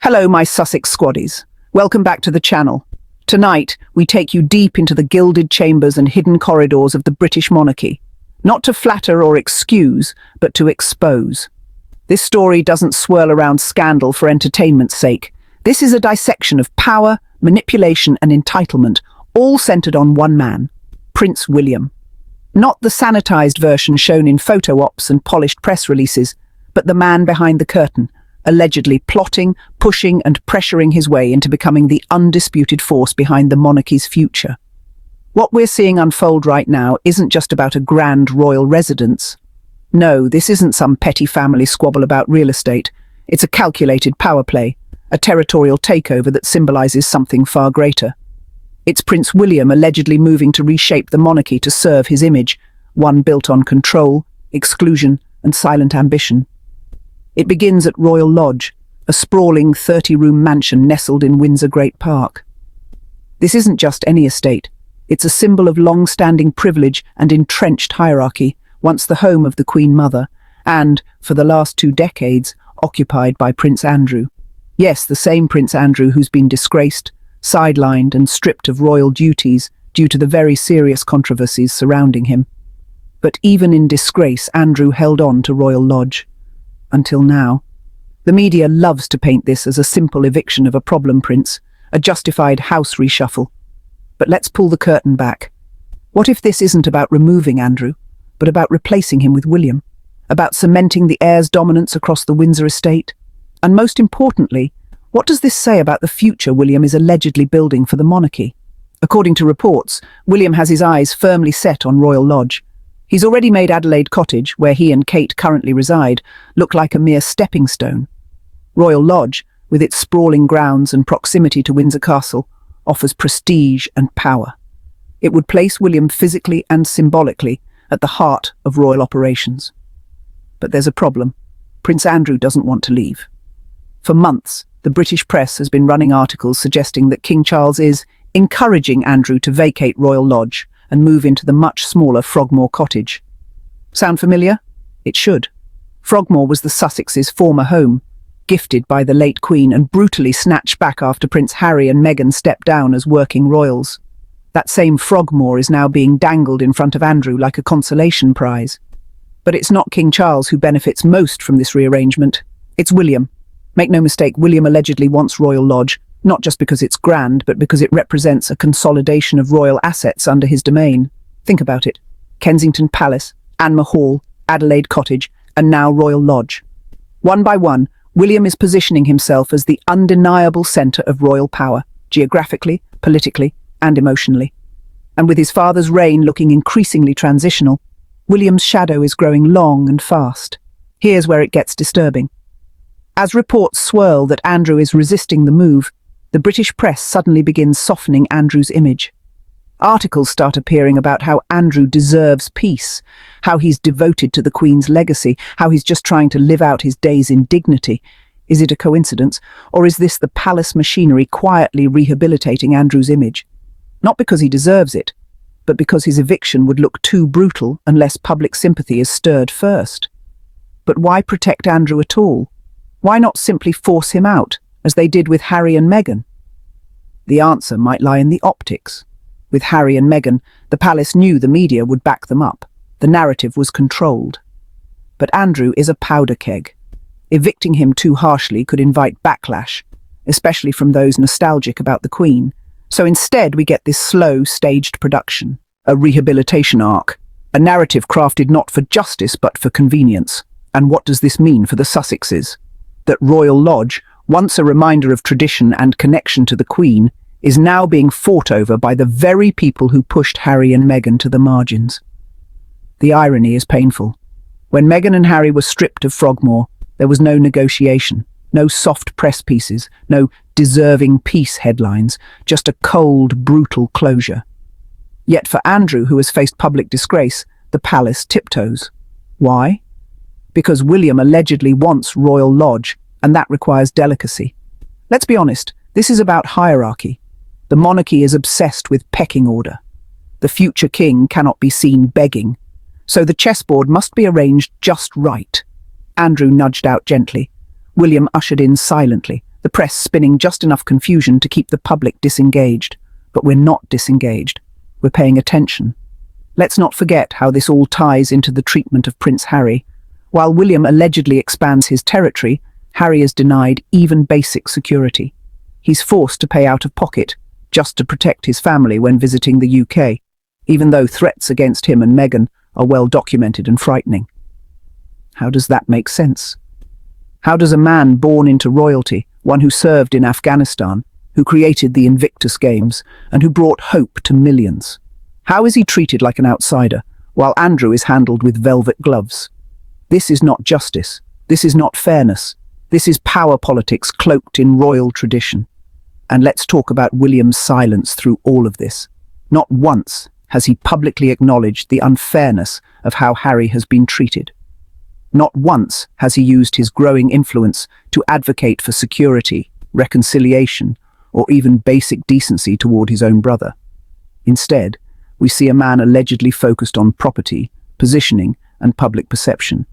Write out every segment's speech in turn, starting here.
Hello, my Sussex squaddies. Welcome back to the channel. Tonight, we take you deep into the gilded chambers and hidden corridors of the British monarchy. Not to flatter or excuse, but to expose. This story doesn't swirl around scandal for entertainment's sake. This is a dissection of power, manipulation and entitlement, all centered on one man, Prince William. Not the sanitized version shown in photo ops and polished press releases, but the man behind the curtain, allegedly plotting, pushing and pressuring his way into becoming the undisputed force behind the monarchy's future. What we're seeing unfold right now isn't just about a grand royal residence. No, this isn't some petty family squabble about real estate. It's a calculated power play, a territorial takeover that symbolizes something far greater. It's Prince William allegedly moving to reshape the monarchy to serve his image, one built on control, exclusion and silent ambition. It begins at Royal Lodge, a sprawling 30-room mansion nestled in Windsor Great Park. This isn't just any estate. It's a symbol of long-standing privilege and entrenched hierarchy, once the home of the Queen Mother, and, for the last 2 decades, occupied by Prince Andrew. Yes, the same Prince Andrew who's been disgraced, sidelined and stripped of royal duties due to the very serious controversies surrounding him. But even in disgrace, Andrew held on to Royal Lodge. Until now. The media loves to paint this as a simple eviction of a problem prince, a justified house reshuffle. But let's pull the curtain back. What if this isn't about removing Andrew, but about replacing him with William? About cementing the heir's dominance across the Windsor estate? And most importantly, what does this say about the future William is allegedly building for the monarchy? According to reports, William has his eyes firmly set on Royal Lodge. He's already made Adelaide Cottage, where he and Kate currently reside, look like a mere stepping stone. Royal Lodge, with its sprawling grounds and proximity to Windsor Castle, offers prestige and power. It would place William physically and symbolically at the heart of royal operations. But there's a problem. Prince Andrew doesn't want to leave. For months, the British press has been running articles suggesting that King Charles is encouraging Andrew to vacate Royal Lodge and move into the much smaller Frogmore Cottage. Sound familiar? It should. Frogmore was the Sussex's former home, gifted by the late Queen and brutally snatched back after Prince Harry and Meghan stepped down as working royals. That same Frogmore is now being dangled in front of Andrew like a consolation prize. But it's not King Charles who benefits most from this rearrangement. It's William. Make no mistake, William allegedly wants Royal Lodge, not just because it's grand, but because it represents a consolidation of royal assets under his domain. Think about it. Kensington Palace, Anmer Hall, Adelaide Cottage, and now Royal Lodge. One by one, William is positioning himself as the undeniable centre of royal power, geographically, politically, and emotionally. And with his father's reign looking increasingly transitional, William's shadow is growing long and fast. Here's where it gets disturbing. As reports swirl that Andrew is resisting the move, the British press suddenly begins softening Andrew's image. Articles start appearing about how Andrew deserves peace, how he's devoted to the Queen's legacy, how he's just trying to live out his days in dignity. Is it a coincidence, or is this the palace machinery quietly rehabilitating Andrew's image? Not because he deserves it, but because his eviction would look too brutal unless public sympathy is stirred first. But why protect Andrew at all? Why not simply force him out, as they did with Harry and Meghan? The answer might lie in the optics. With Harry and Meghan, the palace knew the media would back them up. The narrative was controlled. But Andrew is a powder keg. Evicting him too harshly could invite backlash, especially from those nostalgic about the Queen. So instead we get this slow, staged production, a rehabilitation arc, a narrative crafted not for justice but for convenience. And what does this mean for the Sussexes? That Royal Lodge, once a reminder of tradition and connection to the Queen, is now being fought over by the very people who pushed Harry and Meghan to the margins. The irony is painful. When Meghan and Harry were stripped of Frogmore, there was no negotiation, no soft press pieces, no deserving peace headlines, just a cold, brutal closure. Yet for Andrew, who has faced public disgrace, the palace tiptoes. Why? Because William allegedly wants Royal Lodge, and that requires delicacy. Let's be honest, this is about hierarchy. The monarchy is obsessed with pecking order. The future king cannot be seen begging, so the chessboard must be arranged just right. Andrew nudged out gently. William ushered in silently, the press spinning just enough confusion to keep the public disengaged. But we're not disengaged. We're paying attention. Let's not forget how this all ties into the treatment of Prince Harry. While William allegedly expands his territory, Harry is denied even basic security. He's forced to pay out of pocket just to protect his family when visiting the UK, even though threats against him and Meghan are well documented and frightening. How does that make sense? How does a man born into royalty, one who served in Afghanistan, who created the Invictus Games, and who brought hope to millions, how is he treated like an outsider, while Andrew is handled with velvet gloves? This is not justice. This is not fairness. This is power politics cloaked in royal tradition. And let's talk about William's silence through all of this. Not once has he publicly acknowledged the unfairness of how Harry has been treated. Not once has he used his growing influence to advocate for security, reconciliation, or even basic decency toward his own brother. Instead, we see a man allegedly focused on property, positioning, and public perception.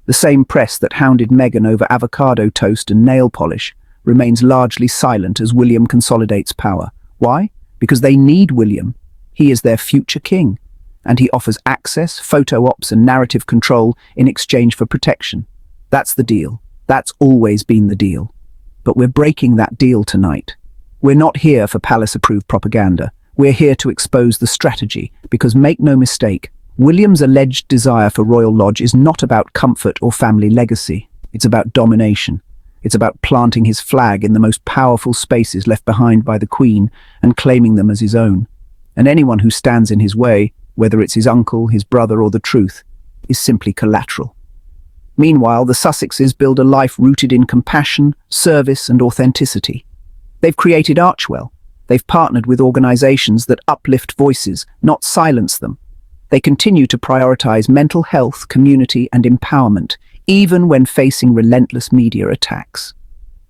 The same press that hounded Meghan over avocado toast and nail polish remains largely silent as William consolidates power. Why? Because they need William. He is their future king, and he offers access, photo ops, and narrative control in exchange for protection. That's the deal. That's always been the deal. But we're breaking that deal tonight. We're not here for palace-approved propaganda. We're here to expose the strategy, because make no mistake, William's alleged desire for Royal Lodge is not about comfort or family legacy. It's about domination. It's about planting his flag in the most powerful spaces left behind by the Queen and claiming them as his own. And anyone who stands in his way, whether it's his uncle, his brother, or the truth, is simply collateral. Meanwhile, the Sussexes build a life rooted in compassion, service, and authenticity. They've created Archwell. They've partnered with organizations that uplift voices, not silence them. They continue to prioritize mental health, community, and empowerment, even when facing relentless media attacks.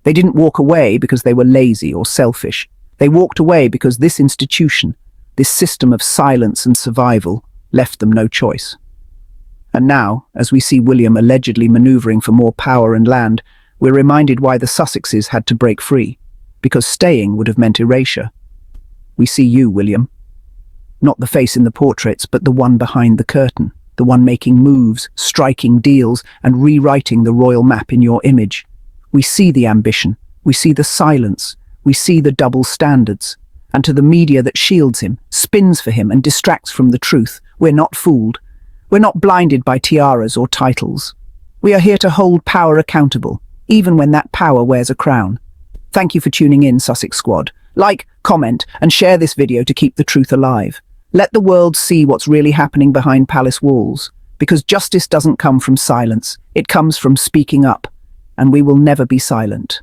They didn't walk away because they were lazy or selfish. They walked away because this institution, this system of silence and survival, left them no choice. And now, as we see William allegedly maneuvering for more power and land, we're reminded why the Sussexes had to break free, because staying would have meant erasure. We see you, William. Not the face in the portraits, but the one behind the curtain, the one making moves, striking deals, and rewriting the royal map in your image. We see the ambition, we see the silence, we see the double standards. And to the media that shields him, spins for him, and distracts from the truth, we're not fooled. We're not blinded by tiaras or titles. We are here to hold power accountable, even when that power wears a crown. Thank you for tuning in, Sussex Squad. Like, comment, and share this video to keep the truth alive. Let the world see what's really happening behind palace walls, because justice doesn't come from silence, it comes from speaking up, and we will never be silent.